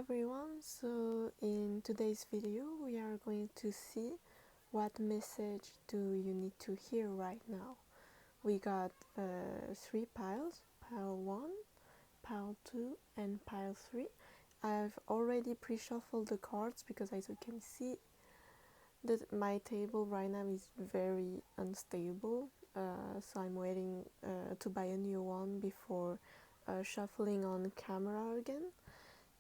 everyone, so in today's video we are going to see what message do you need to hear right now. We got 3 piles, pile 1, pile 2 and pile 3. I've already pre-shuffled the cards because as you can see that my table right now is very unstable, so I'm waiting to buy a new one before shuffling on camera again.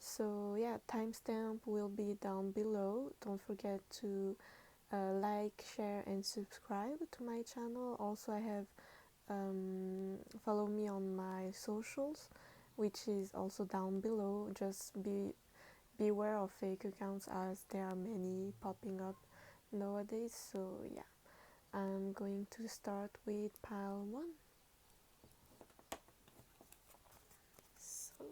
So yeah, timestamp will be down below. Don't forget to like, share and subscribe to my channel. Also I have follow me on my socials, which is also down below. Just beware of fake accounts as there are many popping up nowadays. So yeah, I'm going to start with pile 1. So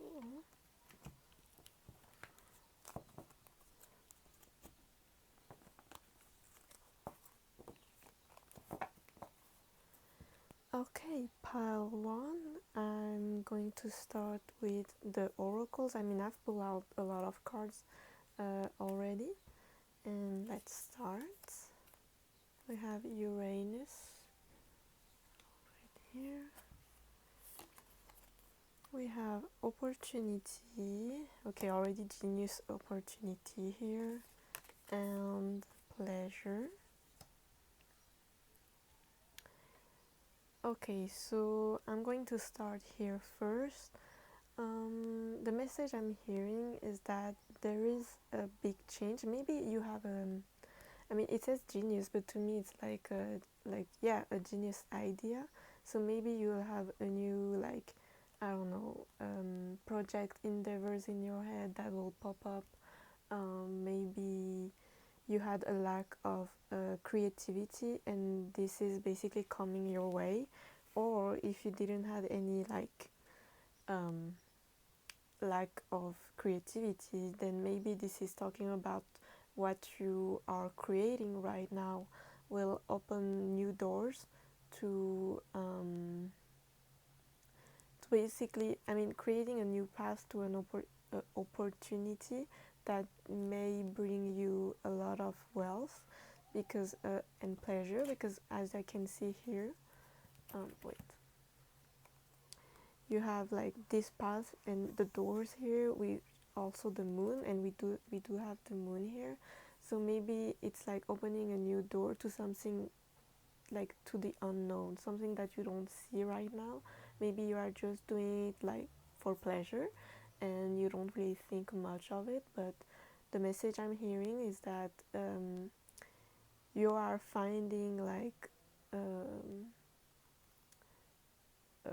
okay, pile 1, I'm going to start with the oracles. I mean, I've pulled out a lot of cards already, and let's start. We have Uranus right here. We have opportunity. Okay, already genius opportunity here, and pleasure. Okay, so I'm going to start here first. The message I'm hearing is that there is a big change. Maybe you have I mean, it says genius, but to me it's like a genius idea. So maybe you'll have a new, like, I don't know, project endeavors in your head that will pop up. Maybe you had a lack of creativity and this is basically coming your way. Or if you didn't have any lack of creativity, then maybe this is talking about what you are creating right now will open new doors to basically, I mean, creating a new path to an opportunity that may bring you a lot of wealth because and pleasure, because as I can see here, wait, you have like this path and the doors here, we also the moon, and we do have the moon here. So maybe it's like opening a new door to something, like to the unknown, something that you don't see right now. Maybe you are just doing it like for pleasure and you don't really think much of it, but the message I'm hearing is that you are finding like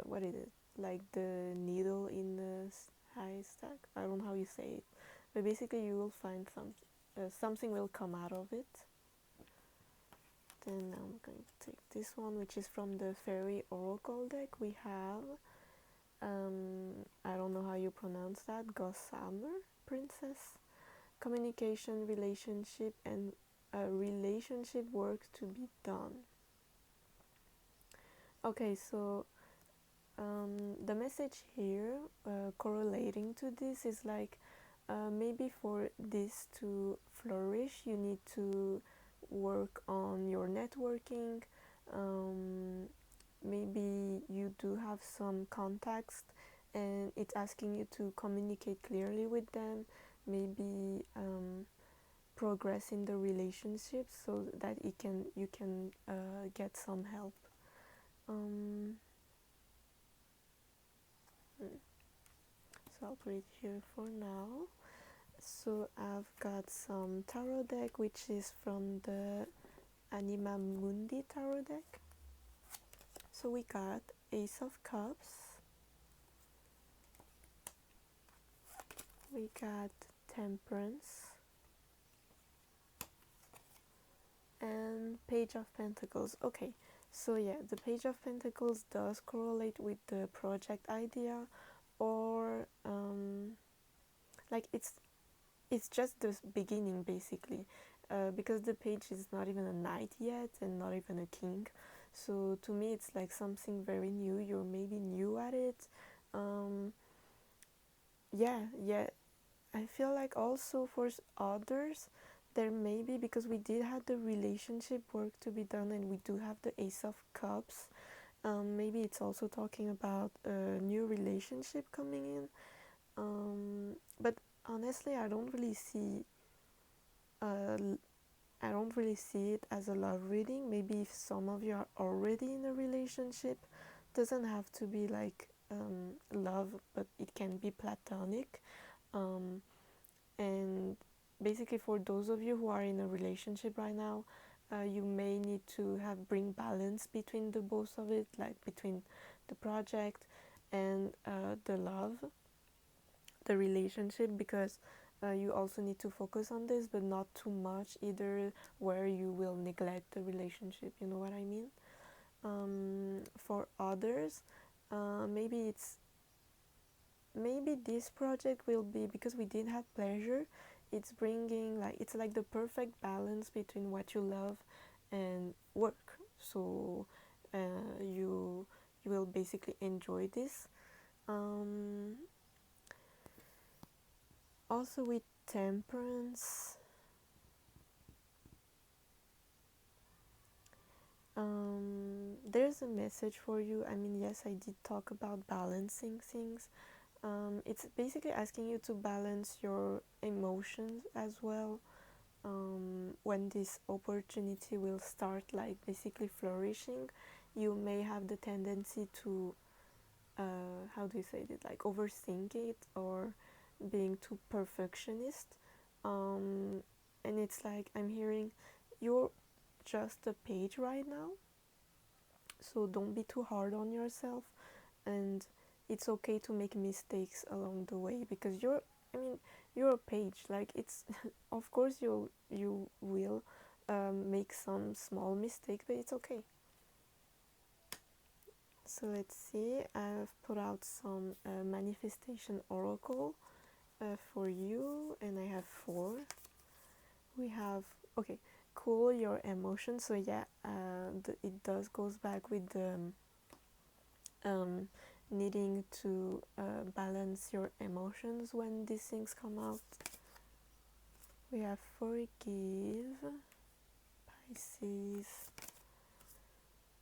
what is it, like the needle in the haystack. I don't know how you say it, but basically you will find something will come out of it. Then I'm going to take this one, which is from the Fairy Oracle deck. We have I don't know how you pronounce that, Gossamer Princess. Communication, relationship, and relationship work to be done. Okay, so the message here correlating to this is like maybe for this to flourish you need to work on your networking. Maybe you do have some contacts and it's asking you to communicate clearly with them. Maybe progress in the relationship so that you can get some help. So I'll put it here for now. So I've got some tarot deck, which is from the Anima Mundi tarot deck. So we got Ace of Cups, we got Temperance, and Page of Pentacles. Okay, so yeah, the Page of Pentacles does correlate with the project idea, or like it's just the beginning basically, because the page is not even a knight yet and not even a king. So to me it's like something very new. You're maybe new at it. Yeah, I feel like also for others, there may be, because we did have the relationship work to be done and we do have the Ace of Cups. Maybe it's also talking about a new relationship coming in. But honestly, uh, I don't really see it as a love reading. Maybe if some of you are already in a relationship, doesn't have to be like love, but it can be platonic. Um, and basically, for those of you who are in a relationship right now, you may need to have bring balance between the both of it, like between the project and the love, the relationship, because you also need to focus on this, but not too much either, where you will neglect the relationship. You know what I mean? For others, maybe this project will be, because we did have pleasure, it's bringing like, it's like the perfect balance between what you love and work. So you will basically enjoy this. um, Also with temperance, there's a message for you. I mean, yes, I did talk about balancing things. It's basically asking you to balance your emotions as well. When this opportunity will start like basically flourishing, you may have the tendency to how do you say it, like overthink it, or being too perfectionist. And it's like, I'm hearing you're just a page right now, so don't be too hard on yourself, and it's okay to make mistakes along the way, because you're a page. Like, it's of course you will make some small mistake, but it's okay. So let's see, I've put out some manifestation oracle for you, and I have 4. We have, okay, cool your emotions. So yeah, it does goes back with the needing to balance your emotions when these things come out. We have forgive, Pisces,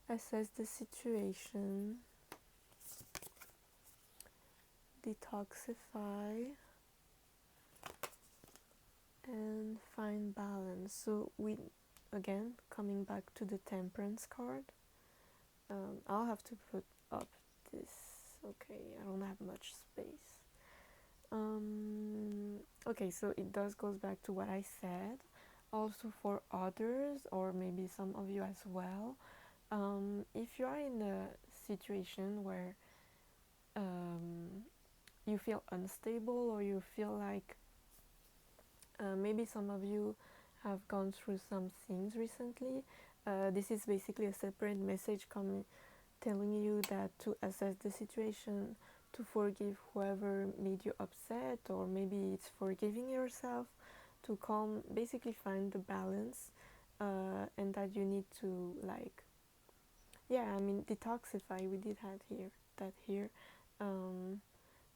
assess the situation, detoxify, and find balance. So we, again, coming back to the temperance card, I'll have to put up this. Okay, I don't have much space. Okay, so it does goes back to what I said. Also for others, or maybe some of you as well, if you are in a situation where you feel unstable, or you feel like maybe some of you have gone through some things recently, this is basically a separate message coming, telling you that to assess the situation, to forgive whoever made you upset, or maybe it's forgiving yourself, to calm, basically find the balance, and that you need to, like, yeah, I mean, detoxify. We did have here,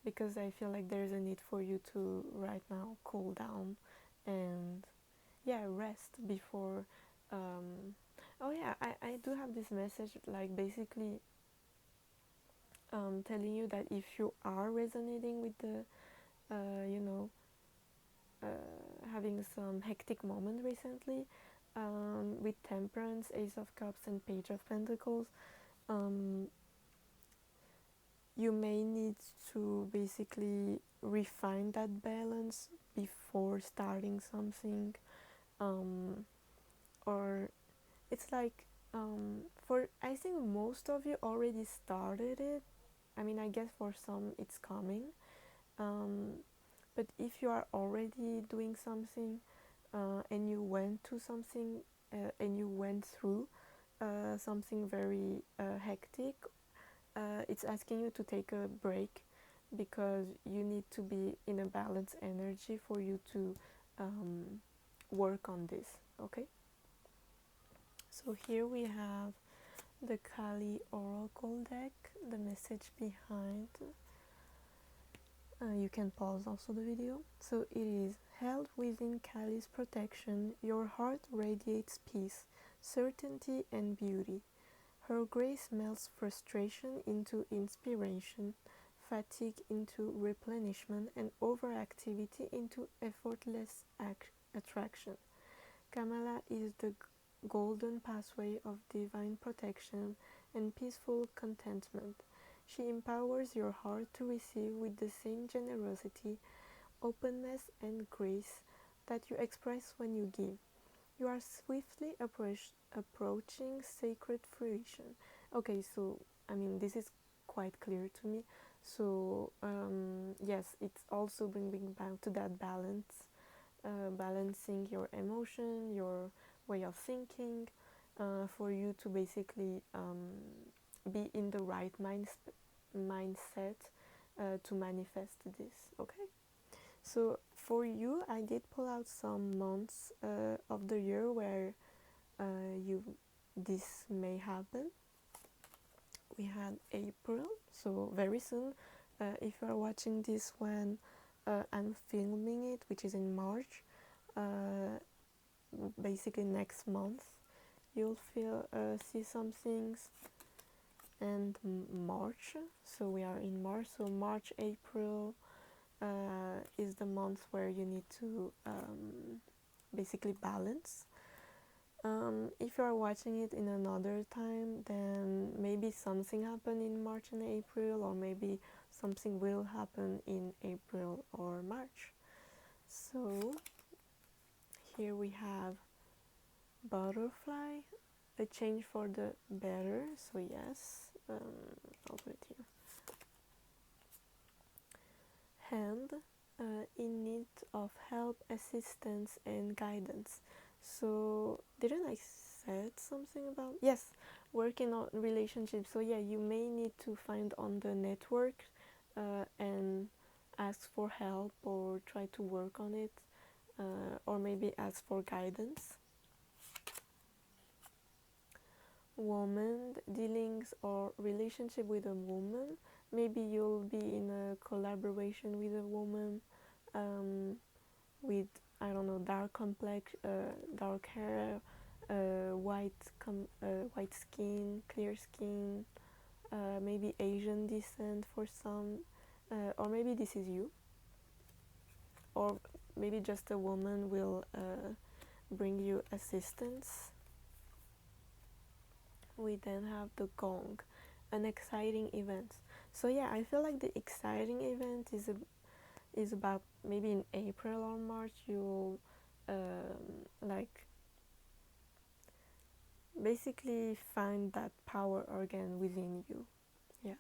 because I feel like there's a need for you to right now cool down and, yeah, rest before. Oh yeah, I do have this message, like basically telling you that if you are resonating with the you know having some hectic moment recently, with temperance, Ace of Cups, and Page of Pentacles, um, you may need to basically refine that balance before starting something, or it's like, for, I think most of you already started it. I mean, I guess for some it's coming, but if you are already doing something, and you went to something, and you went through something very hectic, it's asking you to take a break, because you need to be in a balanced energy for you to work on this. Okay, so here we have the Kali Oracle deck, the message behind. You can pause also the video. So it is held within Kali's protection, your heart radiates peace, certainty, and beauty. Her grace melts frustration into inspiration, fatigue into replenishment, and overactivity into effortless attraction. Kamala is the golden pathway of divine protection and peaceful contentment. She empowers your heart to receive with the same generosity, openness, and grace that you express when you give. You are swiftly approaching sacred fruition. Okay, so this is quite clear to me. So, yes, it's also bringing back to that balance, balancing your emotion, your way of thinking, for you to basically be in the right mindset to manifest this. Okay, so for you, I did pull out some months of the year where you this may happen. We had April, so very soon. If you are watching this when I'm filming it, which is in March, basically next month, you'll see some things. And March, so we are in March. So March, April is the month where you need to basically balance. If you are watching it in another time, then maybe something happened in March and April, or maybe something will happen in April or March. So here we have butterfly, a change for the better. So yes, I'll put it here. Hand, in need of help, assistance, and guidance. So didn't I said something about, yes, working on relationships. So yeah, you may need to find on the network and ask for help or try to work on it, or maybe ask for guidance. Woman, dealings or relationship with a woman. Maybe you'll be in a collaboration with a woman with, I don't know, dark complex, dark hair, white skin, clear skin, maybe Asian descent for some, or maybe this is you, or maybe just a woman will bring you assistance. We then have the gong, an exciting event. So yeah, I feel like the exciting event is about maybe in April or March. You'll like basically find that power organ within you. Yeah.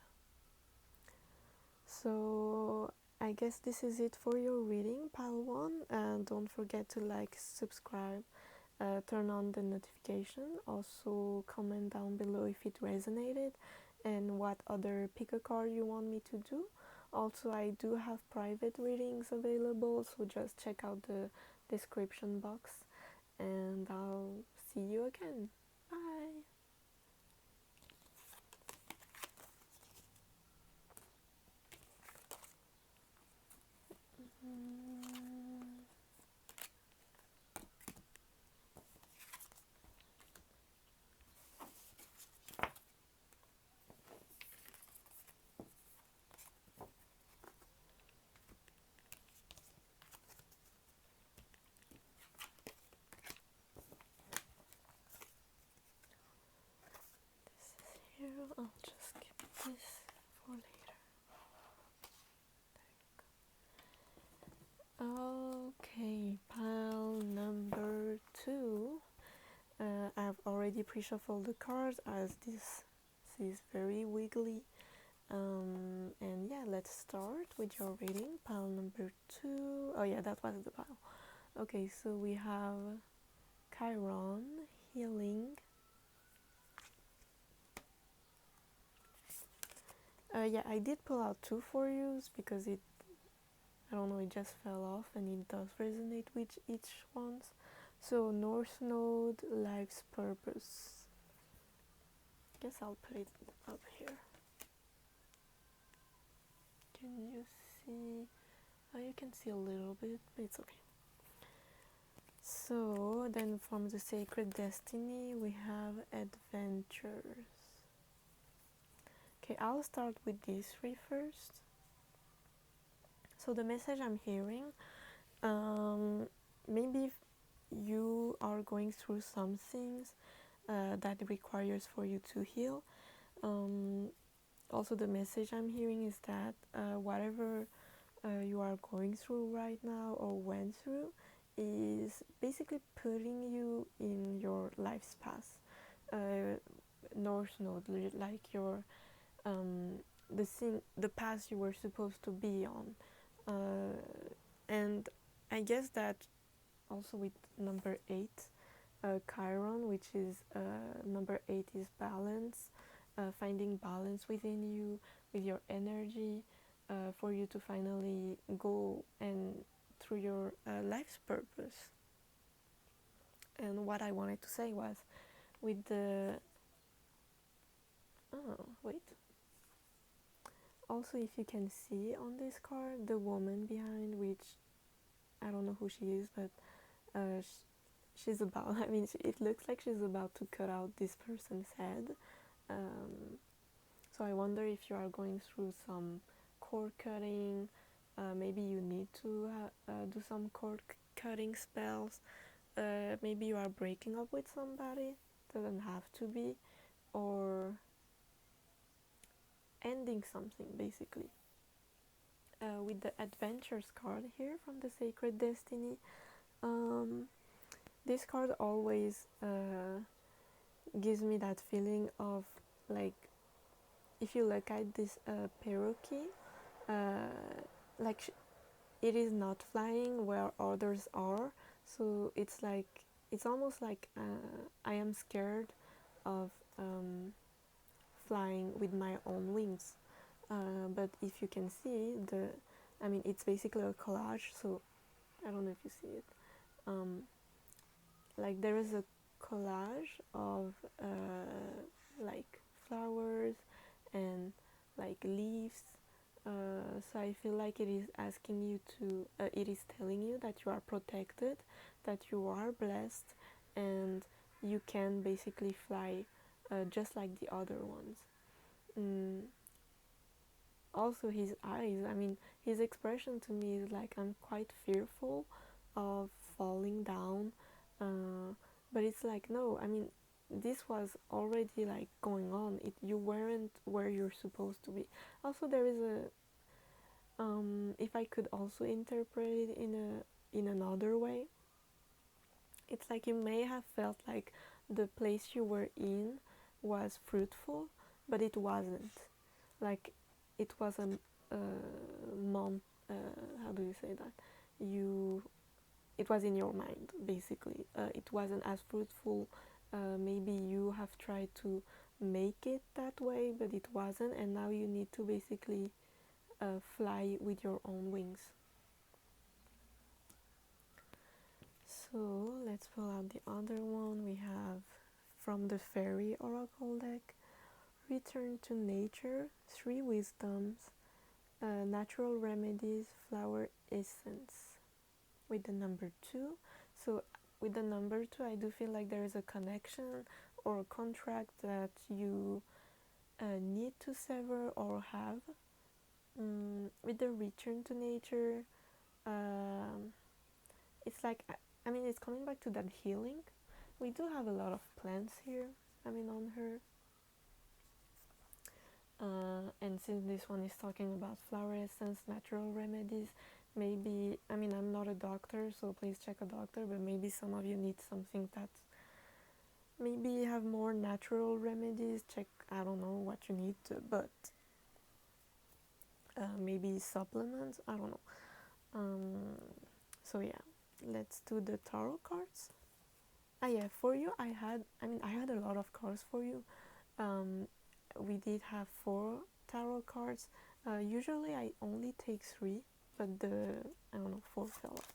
So I guess this is it for your reading, pile 1, and don't forget to like, subscribe, turn on the notification. Also comment down below if it resonated and what other pick a card you want me to do. Also, I do have private readings available, so just check out the description box, and I'll see you again. Bye. Here, I'll just keep this for later. Okay, pile number 2. I've already pre-shuffled the cards as this is very wiggly. And yeah, let's start with your reading. Pile number 2. Oh yeah, that was the pile. Okay, so we have Chiron, healing. Yeah, I did pull out 2 for you because I don't know, it just fell off and it does resonate with each one. So North Node, life's purpose. Guess I'll put it up here. Can you see. You can see a little bit, but it's okay. So then from the Sacred Destiny we have adventures. Okay, I'll start with these three first. So the message I'm hearing, maybe you are going through some things that requires for you to heal. Also the message I'm hearing is that whatever you are going through right now or went through is basically putting you in your life's path, north node, like your the path you were supposed to be on. And I guess that also with number 8, Chiron, which is number 8 is balance, finding balance within you, with your energy, for you to finally go and through your life's purpose. And what I wanted to say was with the also, if you can see on this card, the woman behind, which I don't know who she is, but she's about, I mean, it looks like she's about to cut out this person's head. So I wonder if you are going through some cord cutting, maybe you need to do some cord cutting spells, maybe you are breaking up with somebody, doesn't have to be, or ending something basically. With the Adventures card here from the Sacred Destiny, this card always gives me that feeling of, like, if you look at this parakeet, like it is not flying where others are, so it's like, it's almost like I am scared of flying with my own wings. But if you can see I mean, it's basically a collage, so I don't know if you see it. Like there is a collage of like flowers and like leaves. So I feel like it is asking you to, it is telling you that you are protected, that you are blessed, and you can basically fly just like the other ones. Also his eyes, I mean, his expression to me is like, I'm quite fearful of falling down, but it's like, no, I mean, this was already like going on, you weren't where you're supposed to be. Also there is a if I could also interpret it in another way, it's like you may have felt like the place you were in was fruitful, but it wasn't. Like it was a how do you say that? It was in your mind, basically. It wasn't as fruitful. Maybe you have tried to make it that way, but it wasn't, and now you need to basically fly with your own wings. So let's pull out the other one. We have from the Fairy Oracle deck, Return to Nature, 3 Wisdoms, Natural Remedies, Flower Essence, with the number 2. So with the number 2, I do feel like there is a connection or a contract that you need to sever or have. With the Return to Nature, it's like, I mean, it's coming back to that healing. We do have a lot of plants here, I mean, on her. And since this one is talking about flower essence, natural remedies, maybe, I mean, I'm not a doctor, so please check a doctor, but maybe some of you need something that maybe have more natural remedies. Check, I don't know what you need to, but maybe supplements, I don't know. So yeah, let's do the tarot cards. Yeah, for you, I had a lot of cards for you. We did have 4 tarot cards. Usually I only take 3, but I don't know, 4 fell off.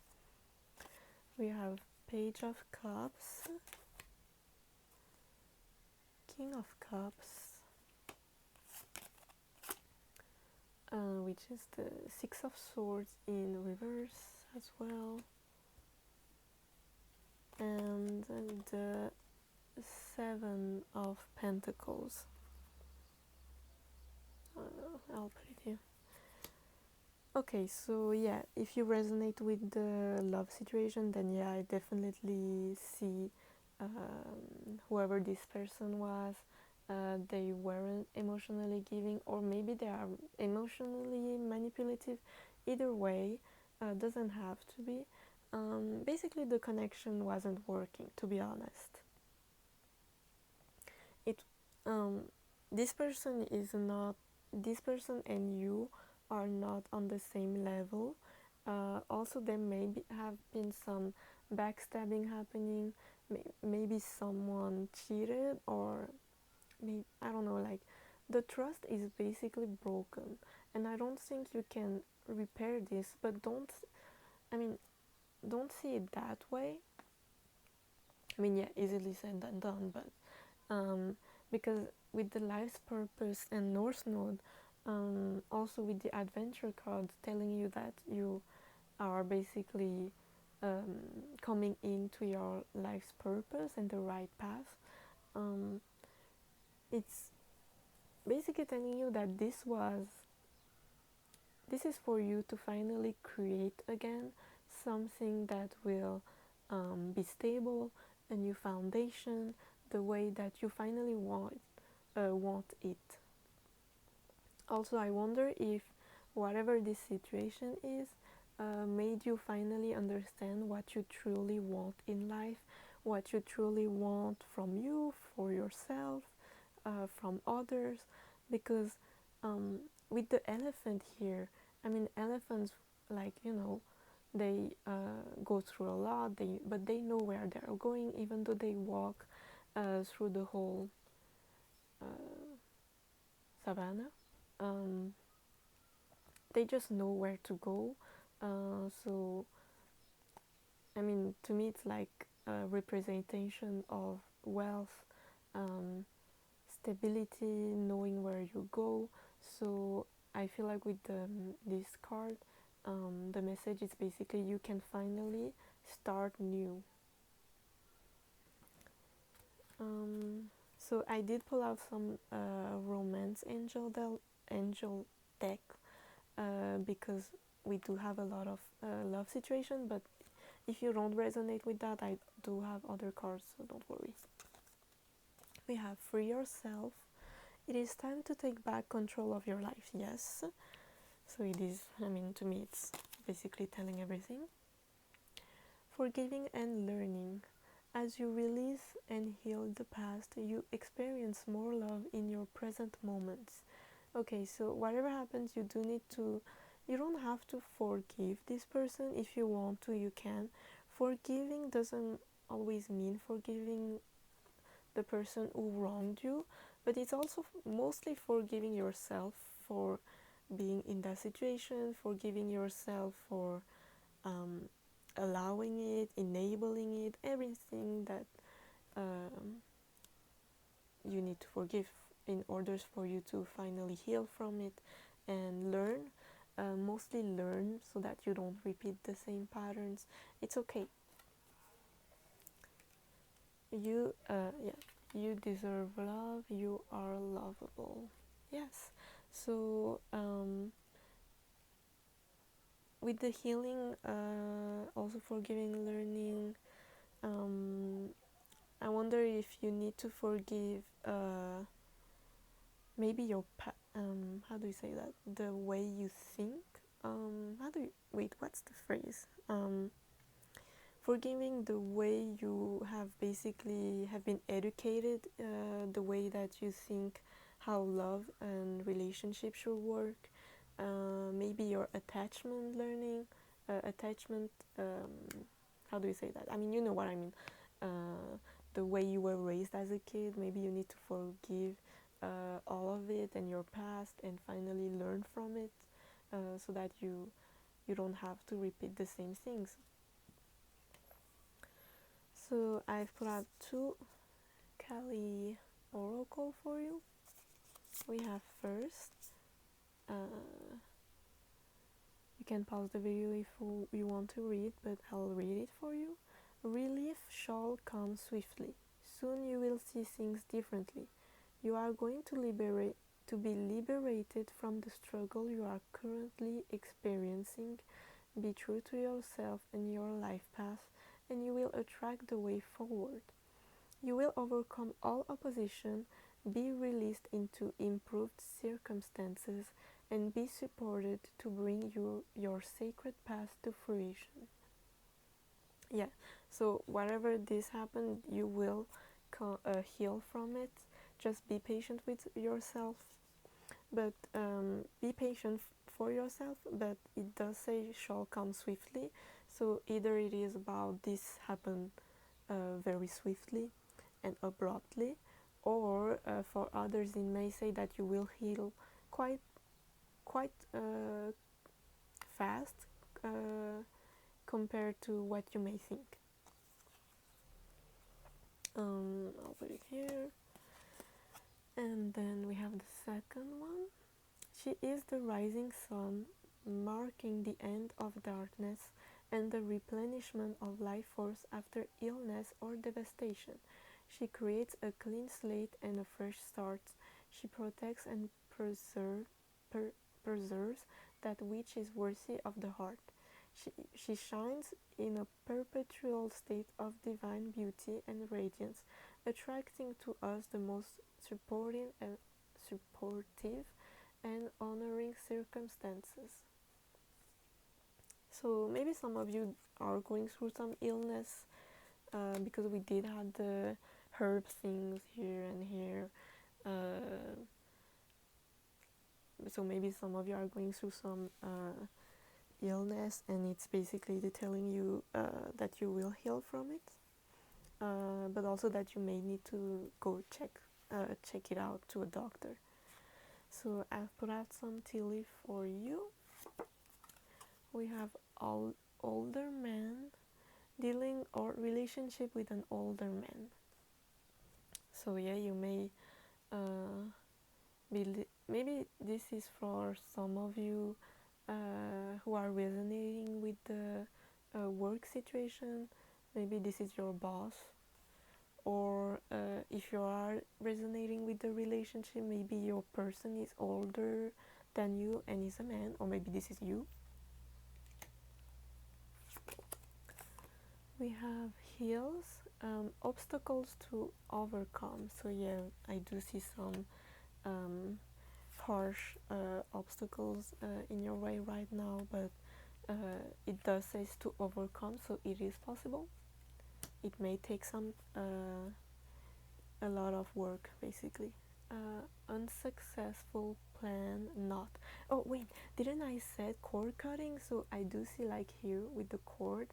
We have Page of Cups, King of Cups, which is the Six of Swords in reverse as well, and the Seven of Pentacles. I'll put it here. Okay, so yeah, if you resonate with the love situation, then yeah, I definitely see whoever this person was, they weren't emotionally giving, or maybe they are emotionally manipulative. Either way, doesn't have to be. Basically, the connection wasn't working, to be honest. It, um, this person is not. This person and you are not on the same level. Also, there may have been some backstabbing happening. Maybe someone cheated, or maybe, I don't know. Like, the trust is basically broken, and I don't think you can repair this. But don't. I mean, don't see it that way. I mean, yeah, easily said than done, but because with the life's purpose and North Node, also with the adventure cards telling you that you are basically coming into your life's purpose and the right path, it's basically telling you that this is for you to finally create again something that will be stable, a new foundation, the way that you finally want it. Also, I wonder if whatever this situation is made you finally understand what you truly want in life, what you truly want from you, for yourself, from others, because with the elephant here, I mean, elephants, like, they go through a lot, but they know where they're going, even though they walk through the whole uh, savannah. Um, they just know where to go. So, I mean, to me, it's like a representation of wealth, um, stability, knowing where you go. So, I feel like with this card, the message is basically you can finally start new. So I did pull out some romance angel deck because we do have a lot of love situation, but if you don't resonate with that, I do have other cards, so don't worry. We have Free Yourself. It is time to take back control of your life. Yes. So it is, I mean, to me, it's basically telling everything. Forgiving and learning. As you release and heal the past, you experience more love in your present moments. Okay, so whatever happens, you don't have to forgive this person. If you want to, you can. Forgiving doesn't always mean forgiving the person who wronged you, but it's also mostly forgiving yourself for being in that situation, forgiving yourself for um, allowing it, enabling it, everything that um, you need to forgive in order for you to finally heal from it and learn. Mostly learn so that you don't repeat the same patterns. It's okay. You deserve love. You are lovable. Yes. So with the healing, also forgiving, learning. I wonder if you need to forgive. Maybe how do you say that? The way you think. What's the phrase? Forgiving the way you have been educated, the way that you think how love and relationship should work. Maybe your attachment. How do you say that? I mean, you know what I mean. The way you were raised as a kid. Maybe you need to forgive all of it and your past, and finally learn from it, so that you don't have to repeat the same things. So I've put out 2 Kali oracle for you. We have first You can pause the video if you want to read, but I'll read it for you. Relief shall come swiftly. Soon you will see things differently. You are going to be liberated from the struggle you are currently experiencing. Be true to yourself and your life path, and you will attract the way forward. You will overcome all opposition, be released into improved circumstances, and be supported to bring your sacred path to fruition. Yeah, so whatever this happened, you will heal from it. Just be patient with yourself, but be patient for yourself, but it does say shall come swiftly, so either it is about this happened very swiftly and abruptly, or for others it may say that you will heal quite fast compared to what you may think. I'll put it here, and then we have the second one. She is the rising sun, marking the end of darkness and the replenishment of life force after illness or devastation. She creates a clean slate and a fresh start. She protects and preserves that which is worthy of the heart. She shines in a perpetual state of divine beauty and radiance, attracting to us the most supportive and honoring circumstances. So maybe some of you are going through some illness, because we did have the herb things here and here. So maybe some of you are going through some illness, and it's basically telling you that you will heal from it, but also that you may need to go check it out to a doctor. So I've put out some tea leaf for you. We have older man, dealing or relationship with an older man. So yeah, you may maybe this is for some of you who are resonating with the work situation. Maybe this is your boss, or if you are resonating with the relationship, maybe your person is older than you and is a man, or maybe this is you. We have heals, obstacles to overcome. So yeah, I do see some harsh obstacles in your way right now, but it does say to overcome, so it is possible. It may take a lot of work, basically. Unsuccessful plan not. Oh wait, didn't I said cord cutting? So I do see like here with the cord,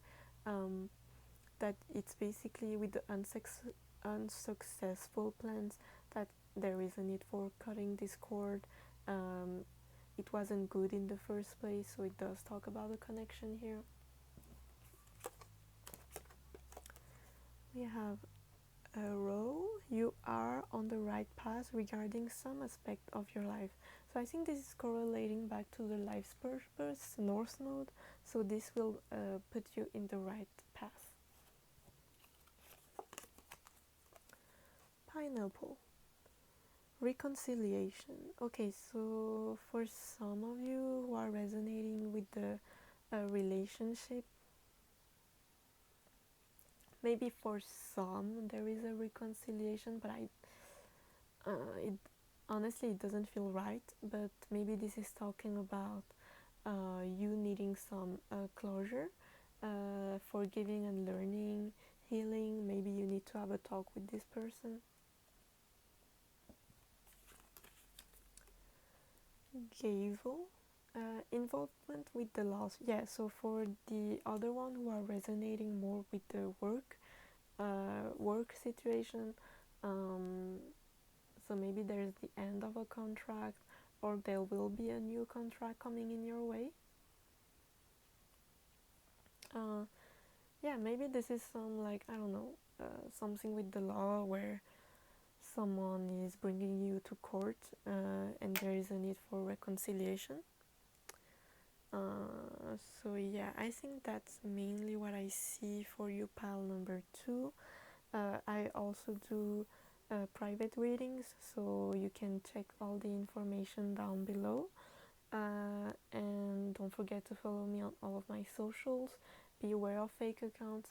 that it's basically with the unsuccessful plans that there is a need for cutting this cord. It wasn't good in the first place, so it does talk about the connection here. We have a row. You are on the right path regarding some aspect of your life. So I think this is correlating back to the life's purpose, North Node. So this will put you in the right path. Pineapple. Reconciliation. Okay, so for some of you who are resonating with the relationship, maybe for some there is a reconciliation, but it honestly it doesn't feel right. But maybe this is talking about you needing some closure, forgiving and learning, healing. Maybe you need to have a talk with this person. Gavel. Involvement with the loss. Yeah, so for the other one who are resonating more with the work situation, so maybe there's the end of a contract, or there will be a new contract coming in your way. Yeah, maybe this is some, like, I don't know, something with the law where someone is bringing you to court and there is a need for reconciliation. So yeah, I think that's mainly what I see for you, pile number 2. I also do private readings, so you can check all the information down below. And don't forget to follow me on all of my socials. Be aware of fake accounts,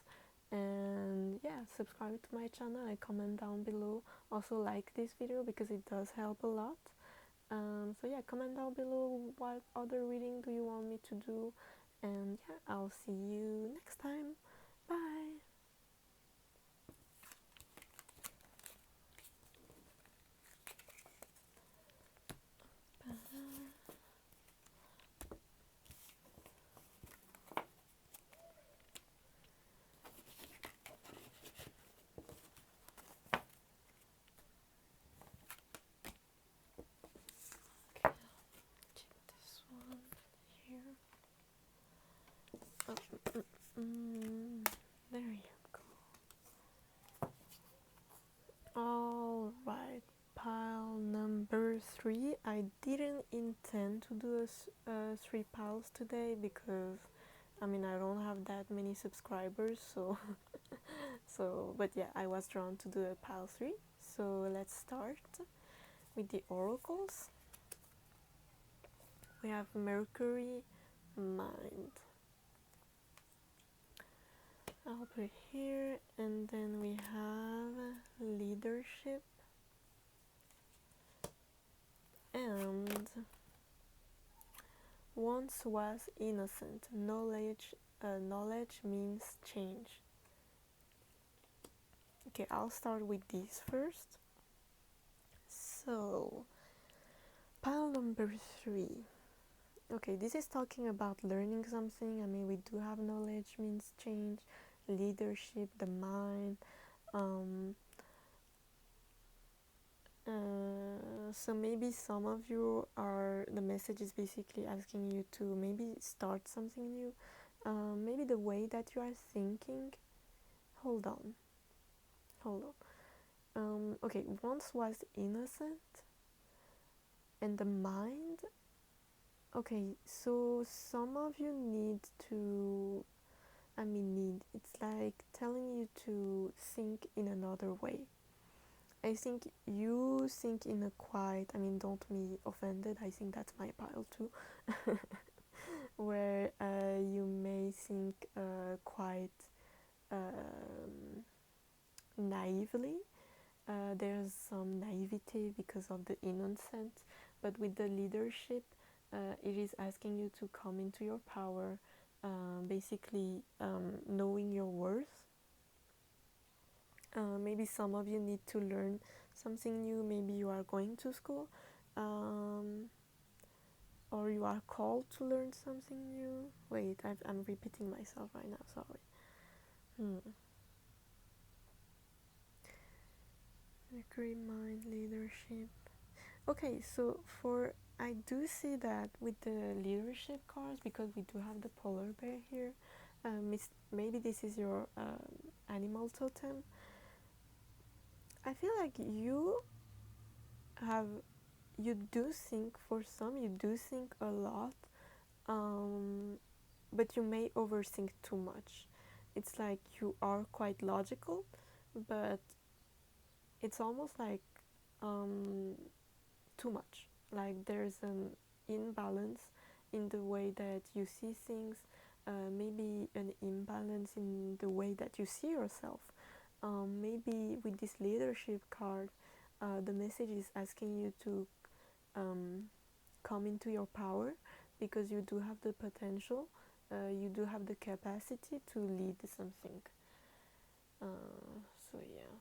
and yeah, subscribe to my channel and comment down below. Also like this video because it does help a lot. So yeah, comment down below what other reading do you want me to do, and yeah, I'll see you next time. Bye. Okay, check this one here. There you go. All right, pile number 3. I didn't intend to do 3 piles today because I mean I don't have that many subscribers, so but yeah, I was drawn to do a pile 3. So let's start with the oracles. We have Mercury, mind. I'll put it here, and then we have leadership and once was innocent. Knowledge means change. Okay, I'll start with these first. So pile number 3. Okay, this is talking about learning something. I mean, we do have knowledge means change, leadership, the mind. So maybe some of you are, the message is basically asking you to maybe start something new. Maybe the way that you are thinking. Hold on. Okay, once was innocent and the mind. Okay, so some of you need to, it's like telling you to think in another way. I think you think in a quiet, don't be offended, I think that's my pile too, where you may think quite naively. There's some naivety because of the innocence, but with the leadership, it is asking you to come into your power, basically knowing your worth. Maybe some of you need to learn something new. Maybe you are going to school, or you are called to learn something new. Wait, I'm repeating myself right now, sorry. Mercury, mind, leadership. Okay, so I do see that with the leadership cards, because we do have the polar bear here, maybe this is your animal totem. I feel like you do think, for some, you do think a lot, but you may overthink too much. It's like you are quite logical, but it's almost like too much. Like there's an imbalance in the way that you see things, maybe an imbalance in the way that you see yourself. Maybe with this leadership card, the message is asking you to come into your power, because you do have the potential, you do have the capacity to lead something. So yeah,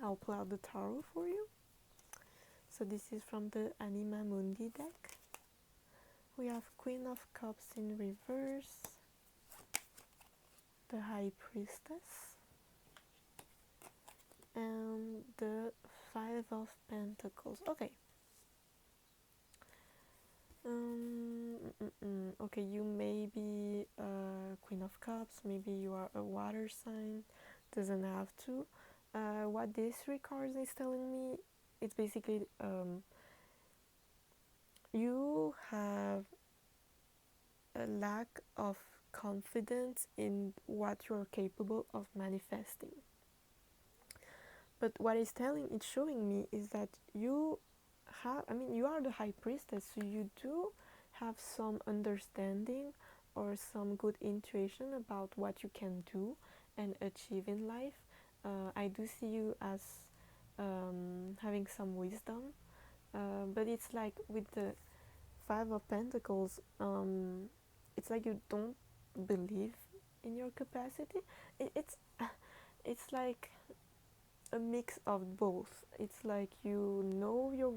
I'll pull out the tarot for you. So this is from the Anima Mundi deck. We have Queen of Cups in reverse, the High Priestess, and the Five of Pentacles. Okay. Okay, you may be Queen of Cups, maybe you are a water sign, doesn't have to. What this three cards is telling me, it's basically you have a lack of confidence in what you're capable of manifesting. But what it's showing me is that you have, I mean, you are the high priestess, so you do have some understanding or some good intuition about what you can do and achieve in life. I do see you as having some wisdom, but it's like with the Five of Pentacles, it's like you don't believe in your capacity. It's it's like a mix of both. It's like you know your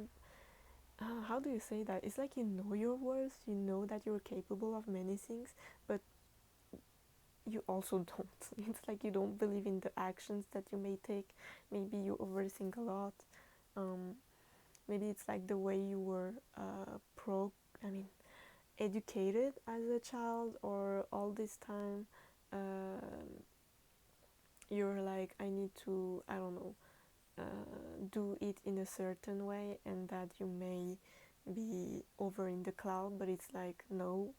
how do you say that? It's like you know your worth, you know that you're capable of many things, but you also don't. It's like you don't believe in the actions that you may take. Maybe you overthink a lot. Um, Maybe it's like the way you were I mean, educated as a child, or all this time you're like, I need to, I don't know, do it in a certain way, and that you may be over in the cloud, but it's like, no,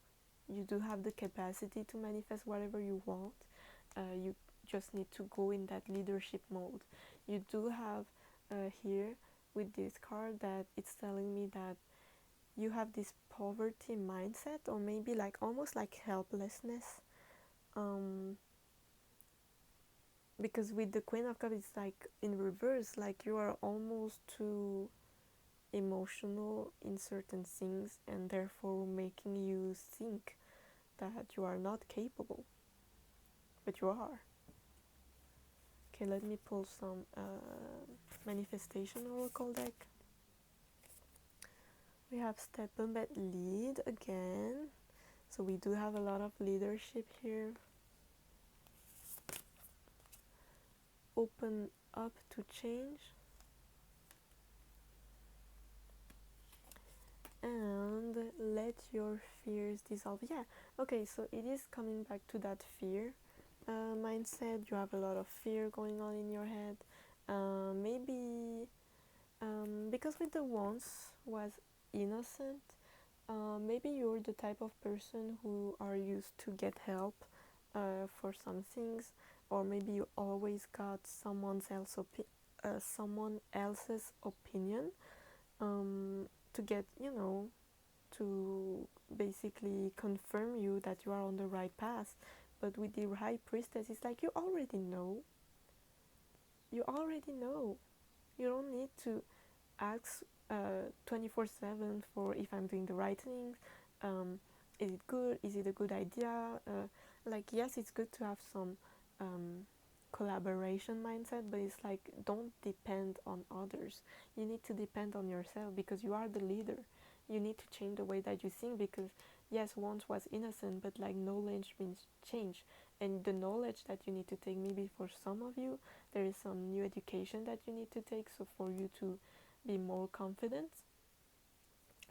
you do have the capacity to manifest whatever you want. You just need to go in that leadership mode. You do have here with this card that it's telling me that you have this poverty mindset, or maybe like almost like helplessness, um, because with the Queen of Cups it's like in reverse, like you are almost too emotional in certain things, and therefore making you think that you are not capable, but you are. Okay, let me pull some manifestation oracle deck. We have step and lead again, so we do have a lot of leadership here. Open up to change, and let your fears dissolve. Yeah, okay, so it is coming back to that fear mindset. You have a lot of fear going on in your head. Maybe because with the once was innocent, maybe you're the type of person who are used to get help for some things, or maybe you always got someone else's opinion to get, to basically confirm you that you are on the right path. But with the high priestess, it's like you already know. You already know. You don't need to ask 24/7 for if I'm doing the right things. Is it good? Is it a good idea? Like, yes, it's good to have some collaboration mindset, but it's like, don't depend on others. You need to depend on yourself, because you are the leader. You need to change the way that you think, because yes, once was innocent, but like knowledge means change, and the knowledge that you need to take, maybe for some of you there is some new education that you need to take, so for you to be more confident.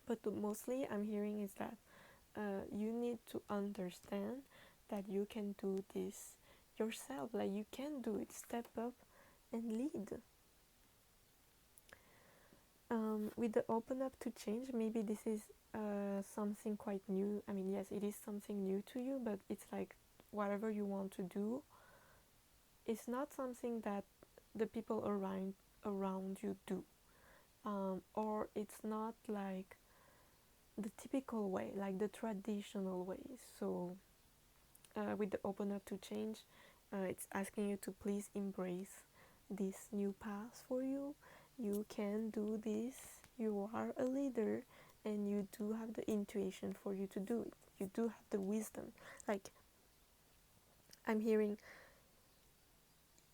But mostly I'm hearing is that you need to understand that you can do this yourself. Like, you can do it. Step up and lead. With the open up to change, maybe this is something quite new. I mean, yes, it is something new to you, but it's like whatever you want to do, it's not something that the people around you do, or it's not like the typical way, like the traditional way. So with the open up to change, it's asking you to please embrace this new path for you. You can do this. You are a leader, and you do have the intuition for you to do it. You do have the wisdom. Like, I'm hearing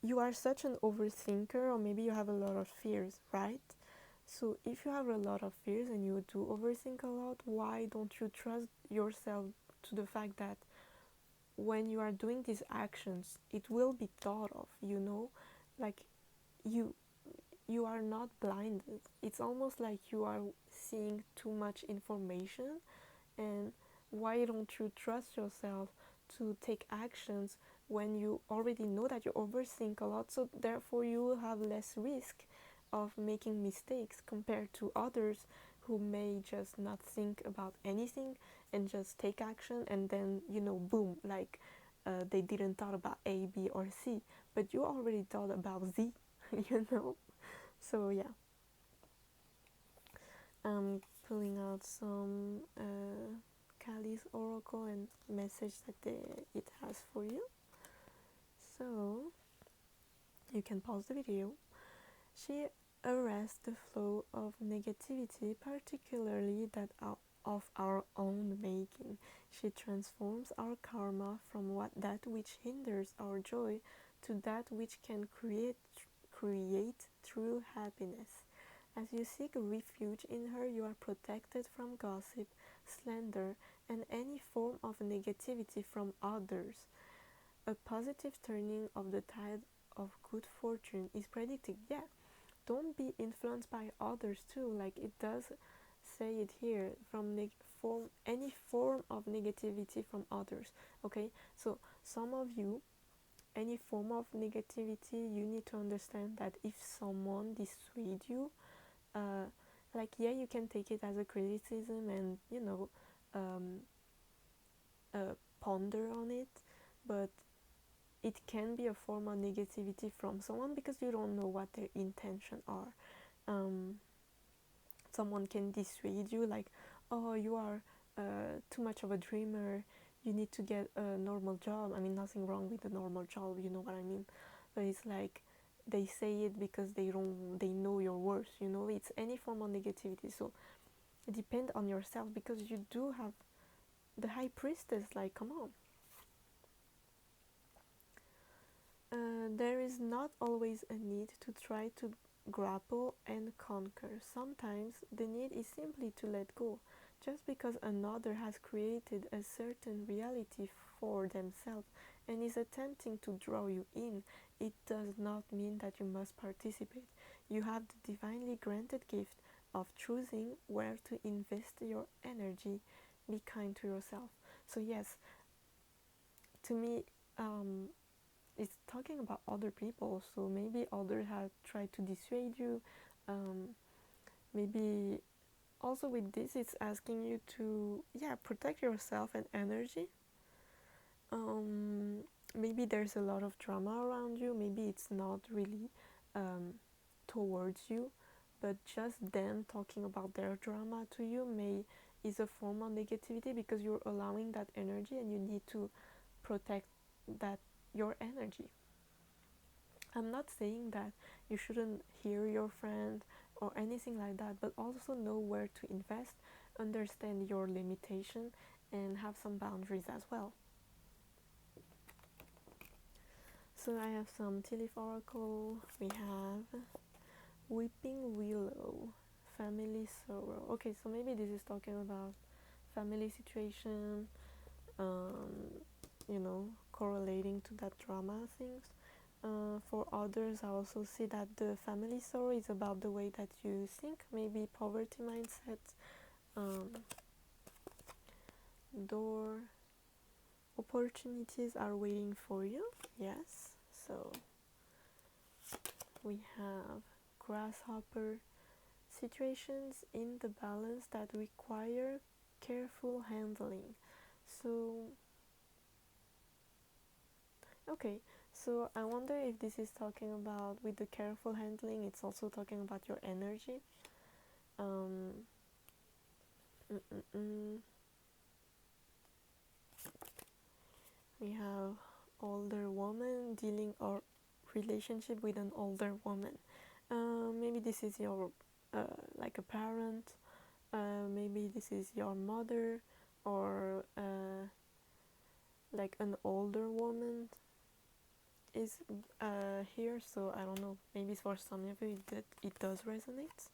you are such an overthinker, or maybe you have a lot of fears, right? So if you have a lot of fears and you do overthink a lot, why don't you trust yourself to the fact that when you are doing these actions, it will be thought of, like you you are not blinded. It's almost like you are seeing too much information, and why don't you trust yourself to take actions when you already know that you overthink a lot, so therefore you will have less risk of making mistakes compared to others who may just not think about anything and just take action, and then boom, like they didn't thought about A, B, or C, but you already thought about Z. So yeah, I'm pulling out some Kali's oracle and message that it has for you. So you can pause the video. She arrests the flow of negativity, particularly that of our own making. She transforms our karma from that which hinders our joy to that which can create true happiness. As you seek refuge in her, you are protected from gossip, slander, and any form of negativity from others. A positive turning of the tide of good fortune is predicted. Yeah, don't be influenced by others too, like it does say it here, from any form of negativity from others. Okay, so some of you, any form of negativity, you need to understand that if someone dissuade you, like, yeah, you can take it as a criticism and um, ponder on it, but it can be a form of negativity from someone because you don't know what their intention are. Someone can dissuade you, like, oh, you are too much of a dreamer, you need to get a normal job. I mean, nothing wrong with a normal job, you know what I mean, but it's like they say it because they know your worth, it's any form of negativity. So depend on yourself, because you do have the high priestess, like, come on. There is not always a need to try to grapple and conquer. Sometimes the need is simply to let go. Just because another has created a certain reality for themselves and is attempting to draw you in, it does not mean that you must participate. You have the divinely granted gift of choosing where to invest your energy. Be kind to yourself. So yes, to me, it's talking about other people, so maybe others have tried to dissuade you. Maybe also with this, it's asking you to protect yourself and energy. Maybe there's a lot of drama around you, maybe it's not really towards you, but just them talking about their drama to you is a form of negativity, because you're allowing that energy and you need to protect that your energy. I'm not saying that you shouldn't hear your friend or anything like that, but also know where to invest, understand your limitation, and have some boundaries as well. So I have some tea leaf oracle. We have weeping willow, family sorrow. Okay, so maybe this is talking about family situation, correlating to that drama things. For others, I also see that the family sorrow is about the way that you think, maybe poverty mindset. Door opportunities are waiting for you. Yes, so we have grasshopper, situations in the balance that require careful handling. So okay, so I wonder if this is talking about, with the careful handling, it's also talking about your energy. We have older woman, dealing or relationship with an older woman. Maybe this is your like a parent. Maybe this is your mother, or like an older woman is here. So I don't know, maybe for some of you it does resonate.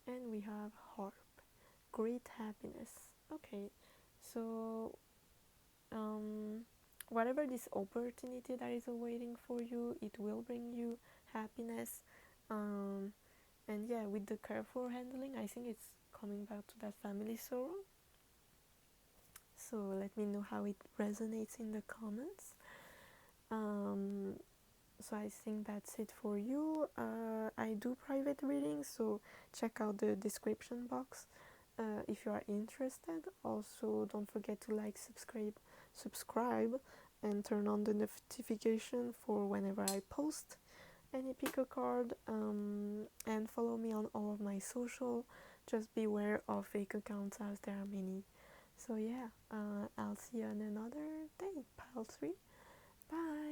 And we have harp, great happiness. Okay, so whatever this opportunity that is awaiting for you, it will bring you happiness. And yeah, with the careful handling, I think it's coming back to that family sorrow. so let me know how it resonates in the comments. So I think that's it for you. I do private readings, so check out the description box if you are interested. Also, don't forget to like, subscribe, and turn on the notification for whenever I post any pick a card, and follow me on all of my social. Just beware of fake accounts as there are many. So yeah, I'll see you on another day. Pile 3. Bye.